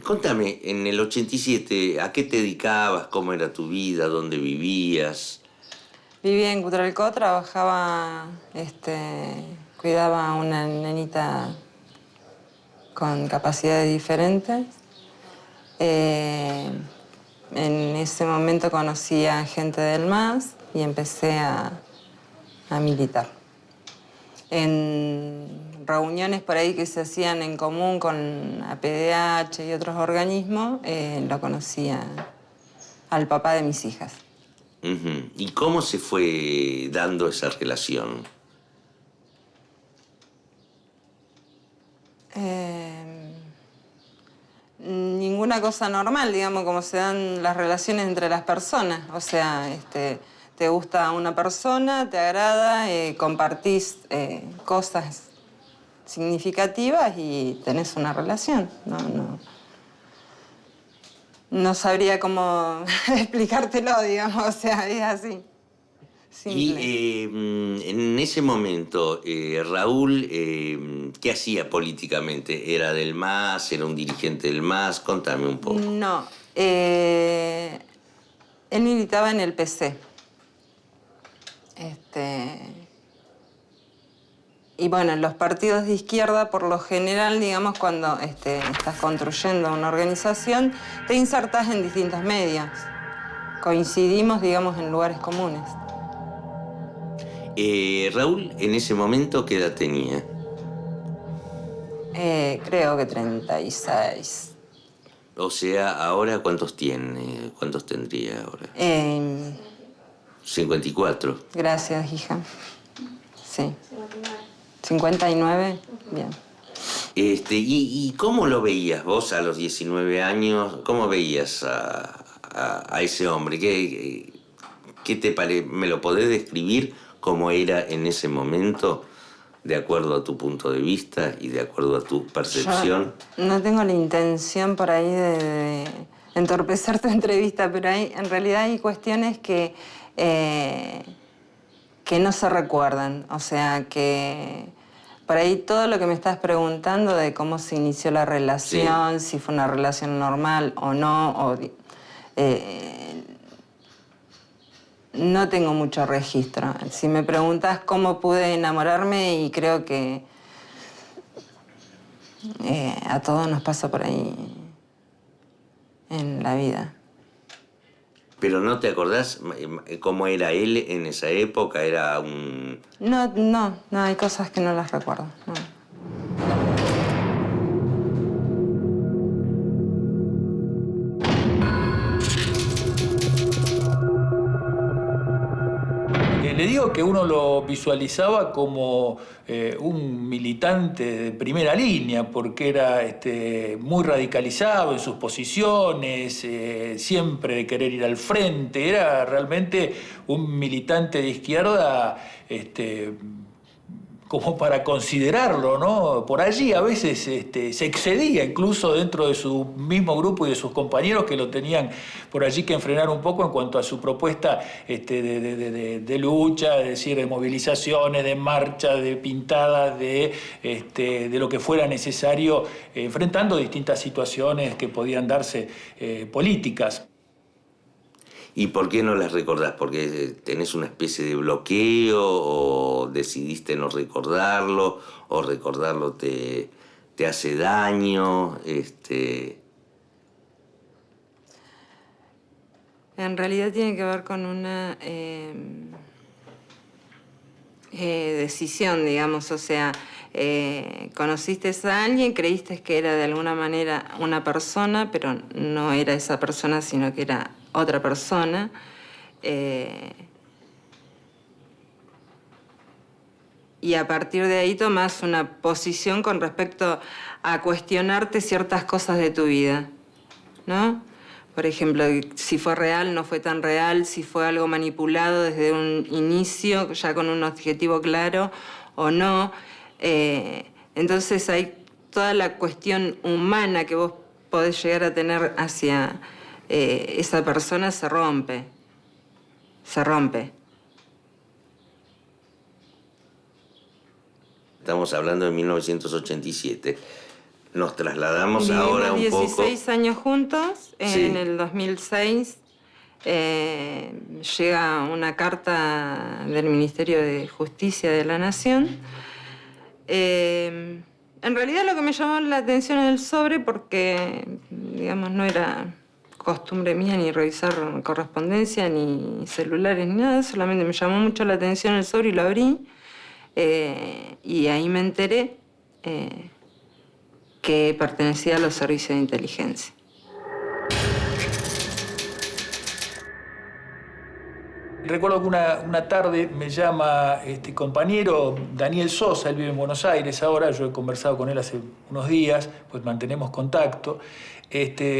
Contame, en el 87, ¿a qué te dedicabas? ¿Cómo era tu vida? ¿Dónde vivías? Vivía en Cutralcó, trabajaba, cuidaba a una nenita con capacidades diferentes. En ese momento conocí a gente del MAS y empecé a militar. En reuniones por ahí que se hacían en común con APDH y otros organismos, lo conocía al papá de mis hijas. ¿Y cómo se fue dando esa relación? Ninguna cosa normal, digamos, como se dan las relaciones entre las personas. O sea, te gusta una persona, te agrada, compartís cosas significativas y tenés una relación. No sabría cómo explicártelo, digamos, o sea, es así. Simple. Y en ese momento, Raúl, ¿qué hacía políticamente? ¿Era del MAS? ¿Era un dirigente del MAS? Contame un poco. No, él militaba en el PC. Y bueno, en los partidos de izquierda, por lo general, digamos, cuando estás construyendo una organización, te insertas en distintos medios. Coincidimos, digamos, en lugares comunes. Raúl, en ese momento, ¿qué edad tenía? Creo que 36. O sea, ¿ahora cuántos tiene? ¿Cuántos tendría ahora? 54. Gracias, hija. Sí. 59, bien. ¿Y cómo lo veías vos a los 19 años? ¿Cómo veías a ese hombre? ¿Qué te parece? ¿Me lo podés describir cómo era en ese momento, de acuerdo a tu punto de vista y de acuerdo a tu percepción? Yo no tengo la intención por ahí de entorpecer tu entrevista, pero en realidad hay cuestiones que no se recuerdan. O sea, que por ahí todo lo que me estás preguntando de cómo se inició la relación, sí, si fue una relación normal o no, no tengo mucho registro. Si me preguntas cómo pude enamorarme, y creo que a todos nos pasa por ahí en la vida. ¿Pero no te acordás cómo era él en esa época? ¿Era un...? No, hay cosas que no las recuerdo. No. Le digo que uno lo visualizaba como un militante de primera línea, porque era muy radicalizado en sus posiciones, siempre de querer ir al frente. Era realmente un militante de izquierda como para considerarlo, ¿no? Por allí a veces se excedía incluso dentro de su mismo grupo y de sus compañeros, que lo tenían por allí que enfrenar un poco en cuanto a su propuesta de lucha, es decir, de movilizaciones, de marcha, de pintadas, de lo que fuera necesario, enfrentando distintas situaciones que podían darse políticas. ¿Y por qué no las recordás? ¿Porque tenés una especie de bloqueo o decidiste no recordarlo o recordarlo te hace daño? En realidad tiene que ver con una decisión, digamos. O sea, conociste a alguien, creíste que era de alguna manera una persona, pero no era esa persona, sino que era otra persona. Y a partir de ahí tomás una posición con respecto a cuestionarte ciertas cosas de tu vida, ¿no? Por ejemplo, si fue real, no fue tan real, si fue algo manipulado desde un inicio, ya con un objetivo claro, o no. Entonces hay toda la cuestión humana que vos podés llegar a tener hacia esa persona, se rompe. Se rompe. Estamos hablando de 1987. nos trasladamos Vivimos ahora un 16 poco. años juntos. Sí. En el 2006 llega una carta del Ministerio de Justicia de la Nación. En realidad lo que me llamó la atención es el sobre porque, digamos, no era costumbre mía ni revisar correspondencia, ni celulares, ni nada. Solamente me llamó mucho la atención el sobre y lo abrí. Y ahí me enteré que pertenecía a los servicios de inteligencia. Recuerdo que una tarde me llama este compañero Daniel Sosa, él vive en Buenos Aires ahora, yo he conversado con él hace unos días, pues mantenemos contacto.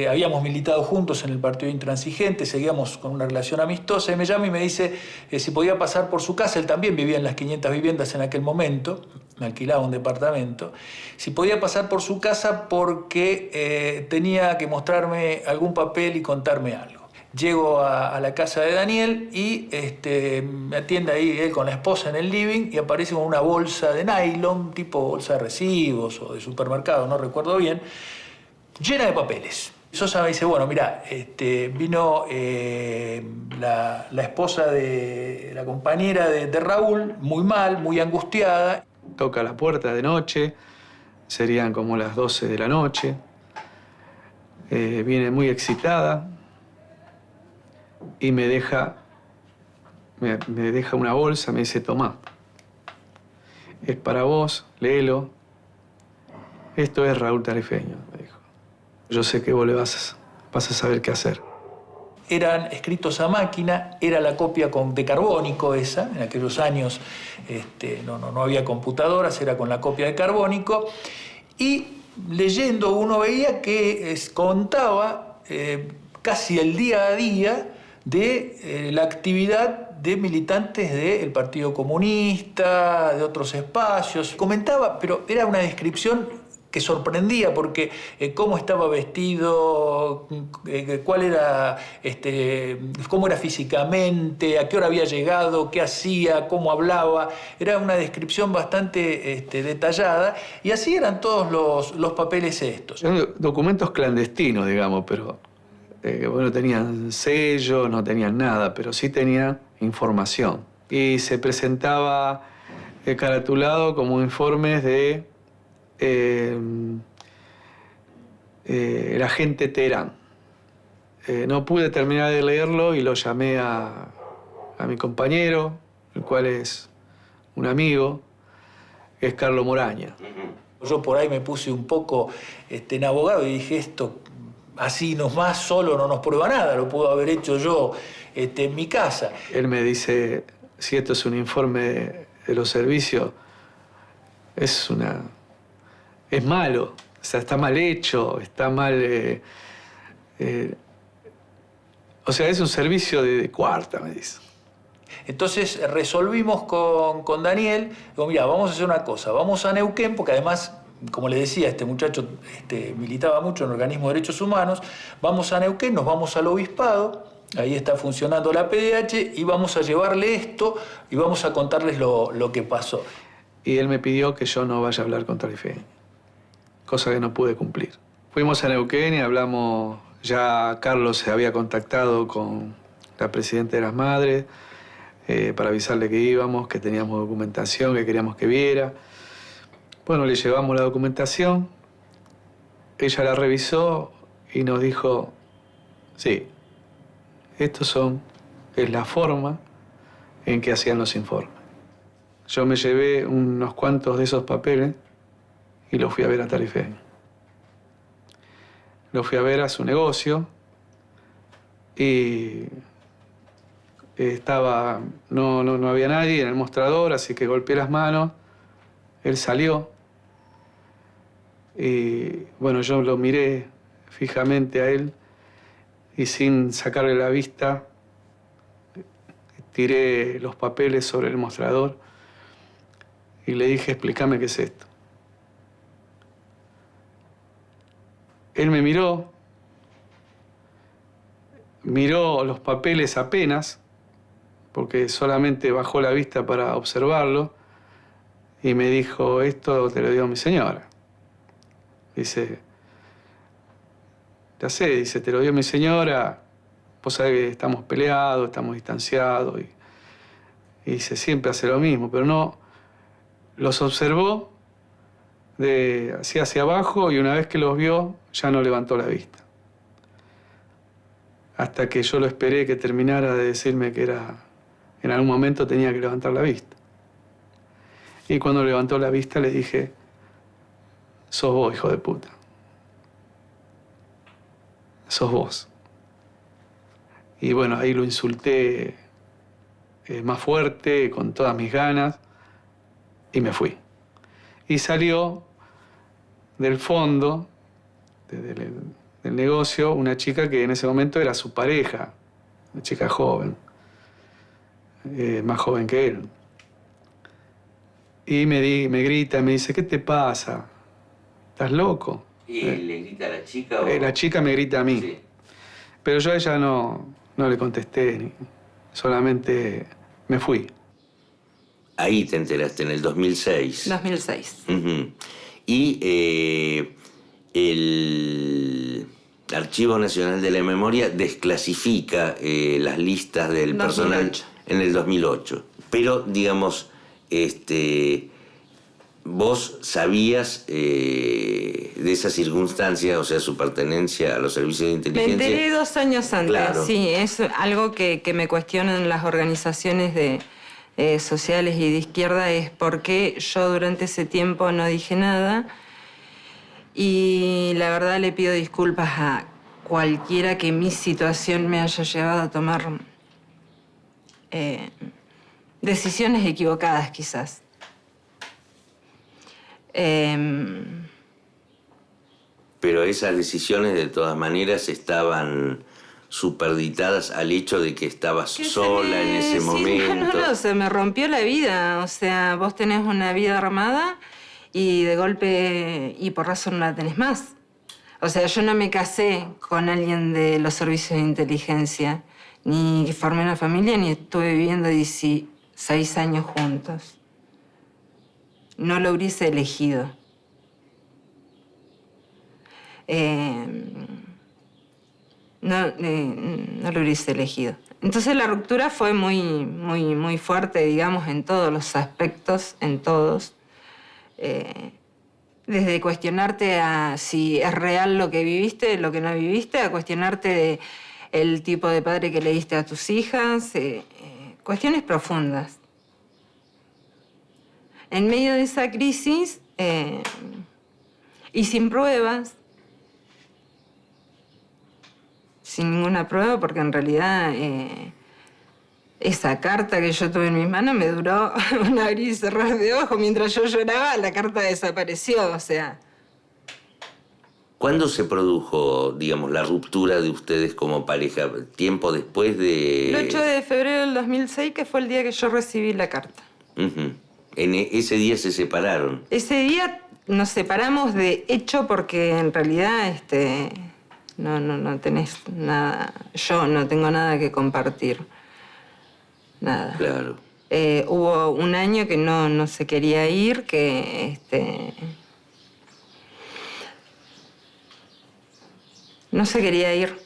Habíamos militado juntos en el Partido Intransigente, seguíamos con una relación amistosa, y me llama y me dice si podía pasar por su casa. Él también vivía en las 500 viviendas en aquel momento, me alquilaba un departamento, si podía pasar por su casa porque tenía que mostrarme algún papel y contarme algo. Llego a la casa de Daniel y me atiende ahí él con la esposa en el living y aparece con una bolsa de nylon, tipo bolsa de recibos o de supermercado, no recuerdo bien, llena de papeles. Sosa me dice, bueno, mira, vino la esposa de la compañera de Raúl, muy mal, muy angustiada. Toca la puerta de noche, serían como las 12 de la noche. Viene muy excitada y me deja una bolsa, me dice, tomá, es para vos, léelo. Esto es Raúl Tarifeño, me dijo. Yo sé que vos le vas a saber qué hacer. Eran escritos a máquina, era la copia de carbónico esa, en aquellos años no había computadoras, era con la copia de carbónico, y leyendo uno veía que contaba casi el día a día de la actividad de militantes del Partido Comunista, de otros espacios. Comentaba, pero era una descripción que sorprendía porque cómo estaba vestido, cuál era, cómo era físicamente, a qué hora había llegado, qué hacía, cómo hablaba. Era una descripción bastante detallada y así eran todos los papeles estos. Eran documentos clandestinos, digamos, pero no tenían sello, no tenían nada, pero sí tenían información. Y se presentaba caratulado como informes de el agente Teherán. No pude terminar de leerlo y lo llamé a mi compañero, el cual es un amigo, que es Carlos Moraña. Yo por ahí me puse un poco en abogado y dije, esto así nomás solo no nos prueba nada, lo puedo haber hecho yo en mi casa. Él me dice, si esto es un informe de los servicios, es malo, o sea, está mal hecho, está mal... o sea, es un servicio de cuarta, me dice. Entonces resolvimos con Daniel, digo, mira, vamos a hacer una cosa, vamos a Neuquén, porque además, como le decía, este muchacho militaba mucho en organismos de derechos humanos, vamos a Neuquén, nos vamos al obispado, ahí está funcionando la PDH, y vamos a llevarle esto y vamos a contarles lo que pasó. Y él me pidió que yo no vaya a hablar con Tarifeño, cosa que no pude cumplir. Fuimos a Neuquén y hablamos, ya Carlos se había contactado con la presidenta de las Madres para avisarle que íbamos, que teníamos documentación, que queríamos que viera. Bueno, le llevamos la documentación, ella la revisó y nos dijo, sí, es la forma en que hacían los informes. Yo me llevé unos cuantos de esos papeles y los fui a ver a Tarifeño. Lo fui a ver a su negocio y no había nadie en el mostrador, así que golpeé las manos. Él salió y bueno, yo lo miré fijamente a él y sin sacarle la vista tiré los papeles sobre el mostrador y le dije, explícame qué es esto. Él me miró los papeles apenas, porque solamente bajó la vista para observarlo, y me dijo, esto te lo dio mi señora. Dice, ya sé, dice, te lo dio mi señora, vos sabés que estamos peleados, estamos distanciados. Y dice, siempre hace lo mismo, pero no, los observó de hacia abajo y una vez que los vio, ya no levantó la vista. Hasta que yo lo esperé que terminara de decirme que en algún momento tenía que levantar la vista. Y cuando levantó la vista le dije, sos vos, hijo de puta. Sos vos. Y bueno, ahí lo insulté más fuerte, con todas mis ganas, y me fui. Y salió del fondo del negocio una chica que en ese momento era su pareja, una chica joven, más joven que él. Y me grita, me dice, ¿qué te pasa? ¿Estás loco? ¿Y le grita a la chica o...? La chica me grita a mí. Sí. Pero yo a ella no le contesté, solamente me fui. Ahí te enteraste, en el 2006. 2006. Ujú. Y el Archivo Nacional de la Memoria desclasifica las listas del 2008. personal en el 2008. Pero, digamos, vos sabías de esa circunstancia, o sea, su pertenencia a los servicios de Me inteligencia. enteré 2 años antes, Claro. sí, es algo que me cuestionan las organizaciones sociales y de izquierda, es por qué yo durante ese tiempo no dije nada. Y la verdad le pido disculpas a cualquiera que mi situación me haya llevado a tomar decisiones equivocadas, quizás. Pero esas decisiones, de todas maneras, estaban superditadas al hecho de que estabas sola en ese sí, momento. No, se me rompió la vida. O sea, vos tenés una vida armada y de golpe y por razón no la tenés más. O sea, yo no me casé con alguien de los servicios de inteligencia, ni formé una familia, ni estuve viviendo 16 años juntos. No lo hubiese elegido. No lo hubiese elegido. Entonces la ruptura fue muy fuerte, digamos, en todos los aspectos, en todos. Desde cuestionarte a si es real lo que viviste, lo que no viviste, a cuestionarte el tipo de padre que le diste a tus hijas, cuestiones profundas. En medio de esa crisis y sin pruebas, sin ninguna prueba, porque en realidad esa carta que yo tuve en mis manos me duró un abrir y cerrar de ojos. Mientras yo lloraba, la carta desapareció, o sea. ¿Cuándo se produjo, digamos, la ruptura de ustedes como pareja? ¿Tiempo después de...? El 8 de febrero del 2006, que fue el día que yo recibí la carta. Uh-huh. Ese día se separaron. Ese día nos separamos de hecho porque en realidad no tenés nada. Yo no tengo nada que compartir. Nada. Claro. Hubo un año que no se quería ir, que no se quería ir.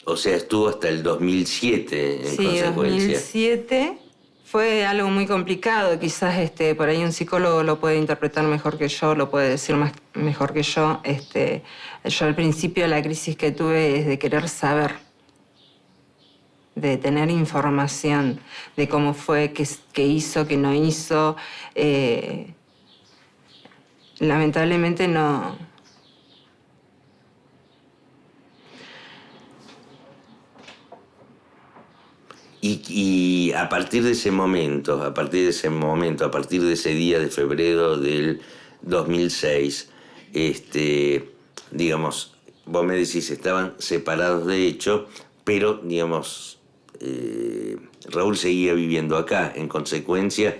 O sea, estuvo hasta el 2007 en Sí, consecuencia. 2007 fue algo muy complicado. Quizás por ahí un psicólogo lo puede interpretar mejor que yo, lo puede decir mejor que yo. Yo al principio la crisis que tuve es de querer saber, de tener información de cómo fue, qué hizo, qué no hizo. Lamentablemente no. Y a partir de ese momento, a partir de ese día de febrero del 2006, digamos, vos me decís, estaban separados de hecho, pero, digamos, Raúl seguía viviendo acá. En consecuencia,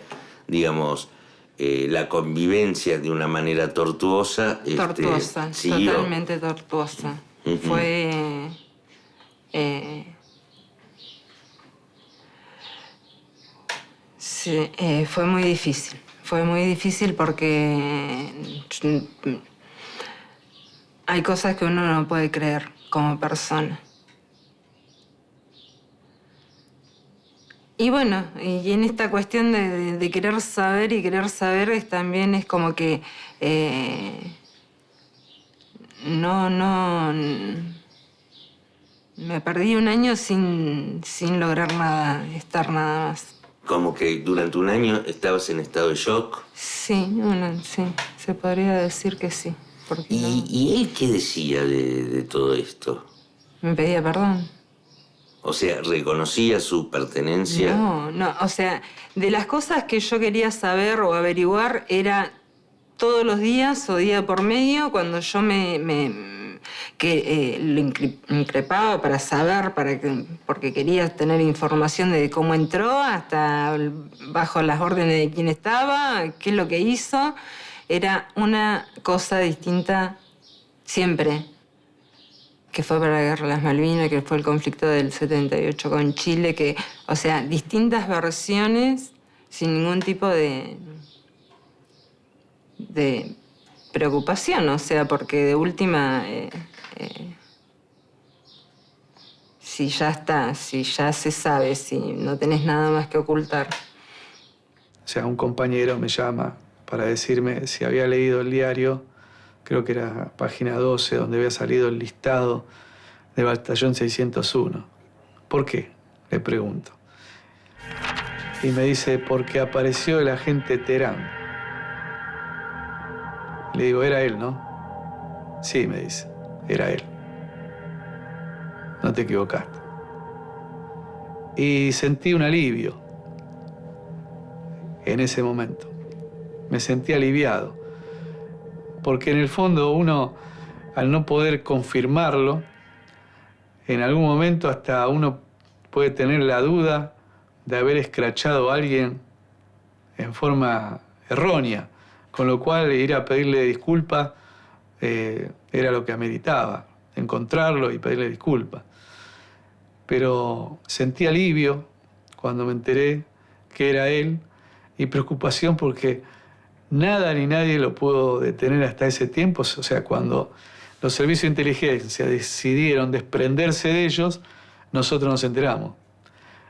digamos, la convivencia de una manera tortuosa... Tortuosa, siguió. totalmente tortuosa. Uh-huh. Fue... sí, fue muy difícil. Fue muy difícil porque hay cosas que uno no puede creer como persona. Y bueno, y en esta cuestión de querer saber y querer saber también es como que me perdí un año sin lograr nada, estar nada más. Como que durante un año estabas en estado de shock. Sí, sí, se podría decir que sí. ¿Y él qué decía de todo esto? Me pedía perdón. O sea, ¿reconocía su pertenencia? No, o sea, de las cosas que yo quería saber o averiguar era todos los días o día por medio cuando yo lo increpaba para saber, porque quería tener información de cómo entró, hasta bajo las órdenes de quién estaba, qué es lo que hizo. Era una cosa distinta siempre. Que fue para la Guerra de las Malvinas, que fue el conflicto del 78 con Chile, o sea, distintas versiones sin ningún tipo de preocupación, o sea, porque de última, si ya está, si ya se sabe, si no tenés nada más que ocultar. O sea, un compañero me llama para decirme si había leído el diario, creo que era página 12, donde había salido el listado del batallón 601. ¿Por qué? Le pregunto. Y me dice, porque apareció el agente Terán. Le digo, era él, ¿no? Sí, me dice, era él. No te equivocaste. Y sentí un alivio en ese momento. Me sentí aliviado. Porque en el fondo uno, al no poder confirmarlo, en algún momento hasta uno puede tener la duda de haber escrachado a alguien en forma errónea, con lo cual ir a pedirle disculpas era lo que ameritaba, encontrarlo y pedirle disculpas. Pero sentí alivio cuando me enteré que era él y preocupación porque nada ni nadie lo pudo detener hasta ese tiempo. O sea, cuando los servicios de inteligencia decidieron desprenderse de ellos, nosotros nos enteramos,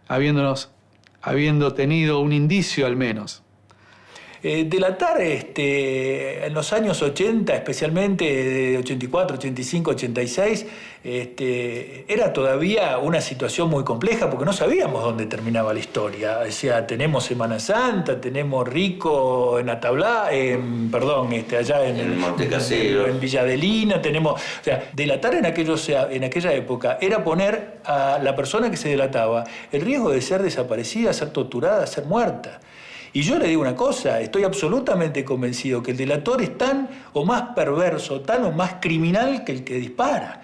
habiendo tenido un indicio al menos. Delatar en los años 80, especialmente de 84, 85, 86, era todavía una situación muy compleja porque no sabíamos dónde terminaba la historia. O sea, tenemos Semana Santa, tenemos Rico en Atablá, allá en Montecasero, en Villa Adelina, tenemos... O sea, delatar en aquella época era poner a la persona que se delataba el riesgo de ser desaparecida, ser torturada, ser muerta. Y yo le digo una cosa, estoy absolutamente convencido que el delator es tan o más perverso, tan o más criminal que el que dispara,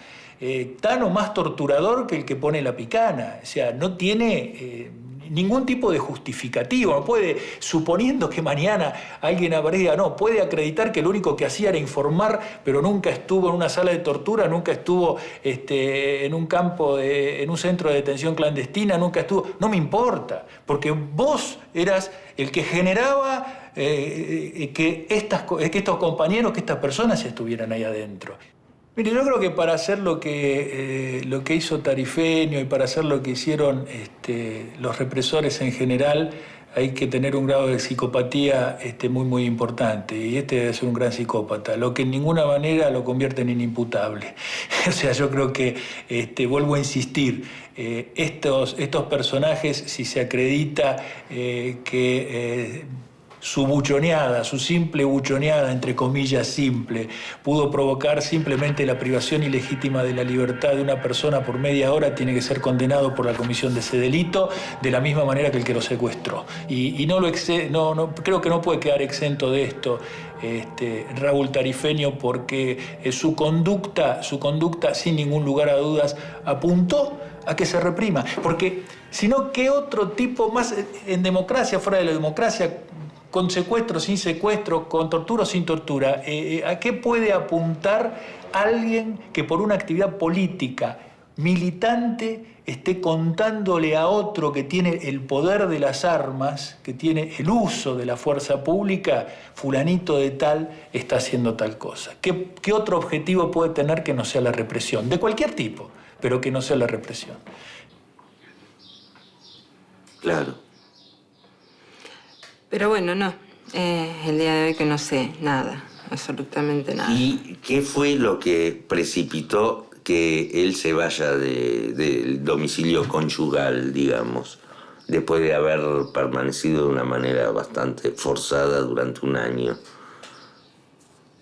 tan o más torturador que el que pone la picana. O sea, no tiene ningún tipo de justificativo, no puede, suponiendo que mañana alguien aparezca, no, puede acreditar que lo único que hacía era informar, pero nunca estuvo en una sala de tortura, nunca estuvo en un campo, en un centro de detención clandestina, nunca estuvo... No me importa, porque vos eras el que generaba que estos compañeros, que estas personas estuvieran ahí adentro. Mire, yo creo que para hacer lo que hizo Tarifeño y para hacer lo que hicieron los represores en general, hay que tener un grado de psicopatía muy, muy importante. Y debe ser un gran psicópata, lo que en ninguna manera lo convierte en inimputable. O sea, yo creo que, vuelvo a insistir, estos personajes, si se acredita que... su buchoneada, su simple buchoneada, entre comillas simple, pudo provocar simplemente la privación ilegítima de la libertad de una persona por media hora, tiene que ser condenado por la comisión de ese delito de la misma manera que el que lo secuestró. Y creo que no puede quedar exento de esto Raúl Tarifeño, porque su conducta, sin ningún lugar a dudas, apuntó a que se reprima. Porque, si no, ¿qué otro tipo más en democracia, fuera de la democracia, con secuestro, sin secuestro, con tortura o sin tortura, ¿a qué puede apuntar alguien que por una actividad política militante esté contándole a otro que tiene el poder de las armas, que tiene el uso de la fuerza pública, fulanito de tal está haciendo tal cosa? ¿Qué otro objetivo puede tener que no sea la represión? De cualquier tipo, pero que no sea la represión. Claro. Pero bueno, no. El día de hoy que no sé nada, absolutamente nada. ¿Y qué fue lo que precipitó que él se vaya del domicilio conyugal, digamos, después de haber permanecido de una manera bastante forzada durante un año?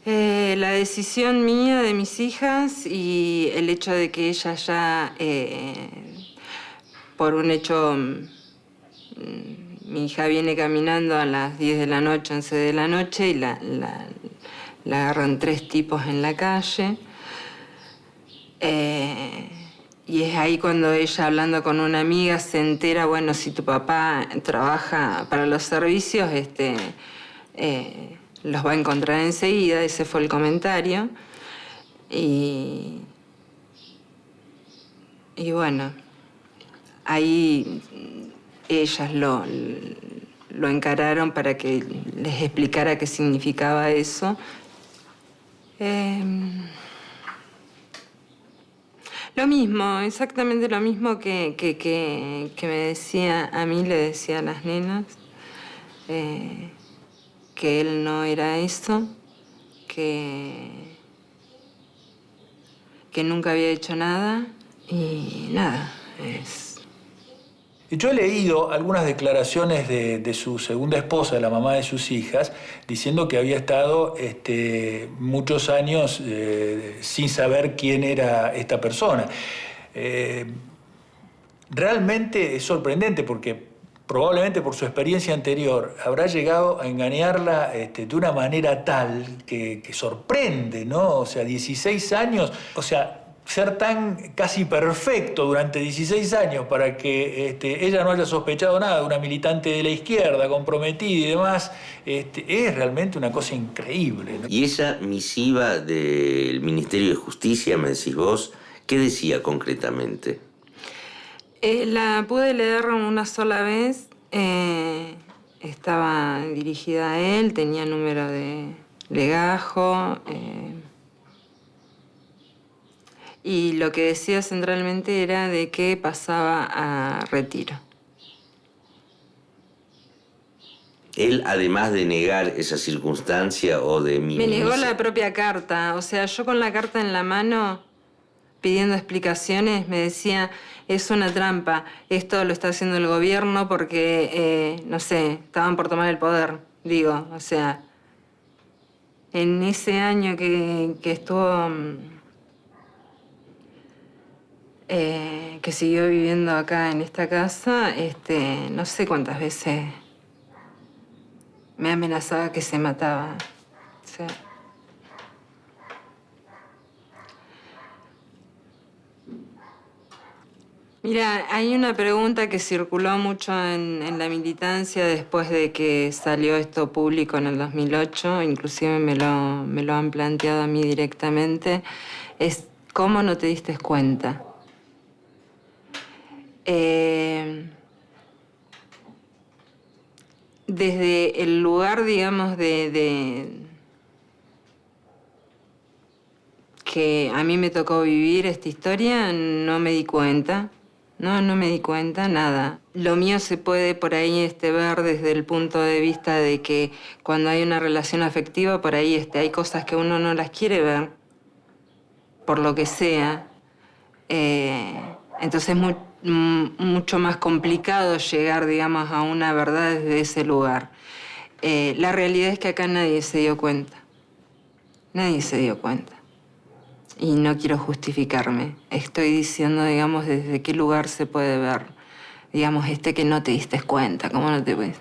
La decisión mía, de mis hijas, y el hecho de que ella ya, por un hecho, mi hija viene caminando a las 10 de la noche, 11 de la noche, y la agarran 3 tipos en la calle. Y es ahí cuando ella, hablando con una amiga, se entera, bueno, si tu papá trabaja para los servicios, los va a encontrar enseguida. Ese fue el comentario. Y bueno, ahí ellas lo encararon para que les explicara qué significaba eso. Lo mismo, exactamente lo mismo que me decía a mí, le decía a las nenas, que él no era eso, que nunca había hecho nada y nada, Yo he leído algunas declaraciones de su segunda esposa, de la mamá de sus hijas, diciendo que había estado muchos años sin saber quién era esta persona. Realmente es sorprendente porque probablemente por su experiencia anterior habrá llegado a engañarla de una manera tal que sorprende, ¿no? O sea, 16 años, o sea, ser tan casi perfecto durante 16 años para que ella no haya sospechado nada de una militante de la izquierda, comprometida y demás, es realmente una cosa increíble, ¿no? Y esa misiva del Ministerio de Justicia, me decís vos, ¿qué decía concretamente? La pude leer una sola vez. Estaba dirigida a él, tenía número de legajo. Y lo que decía centralmente era de que pasaba a retiro. Él, además de negar esa circunstancia o de Me negó la propia carta. O sea, yo con la carta en la mano, pidiendo explicaciones, me decía, es una trampa. Esto lo está haciendo el gobierno porque, no sé, estaban por tomar el poder. Digo, o sea, en ese año que estuvo... que siguió viviendo acá en esta casa, no sé cuántas veces me amenazaba que se mataba. O sea, mira, hay una pregunta que circuló mucho en la militancia después de que salió esto público en el 2008, inclusive me lo han planteado a mí directamente, es ¿cómo no te diste cuenta? Desde el lugar, digamos, de que a mí me tocó vivir esta historia, no me di cuenta. No me di cuenta, nada. Lo mío se puede por ahí ver desde el punto de vista de que cuando hay una relación afectiva, por ahí hay cosas que uno no las quiere ver, por lo que sea. Entonces es mucho más complicado llegar, digamos, a una verdad desde ese lugar. La realidad es que acá nadie se dio cuenta. Nadie se dio cuenta. Y no quiero justificarme. Estoy diciendo, digamos, desde qué lugar se puede ver. Digamos, que no te diste cuenta. ¿Cómo no te puedes?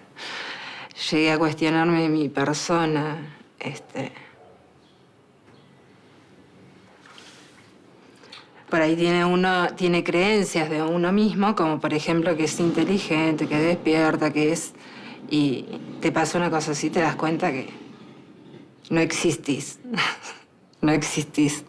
Llegué a cuestionarme mi persona. Por ahí uno tiene creencias de uno mismo, como por ejemplo que es inteligente, que despierta, que es... Y te pasa una cosa así, te das cuenta que no existís. No existís.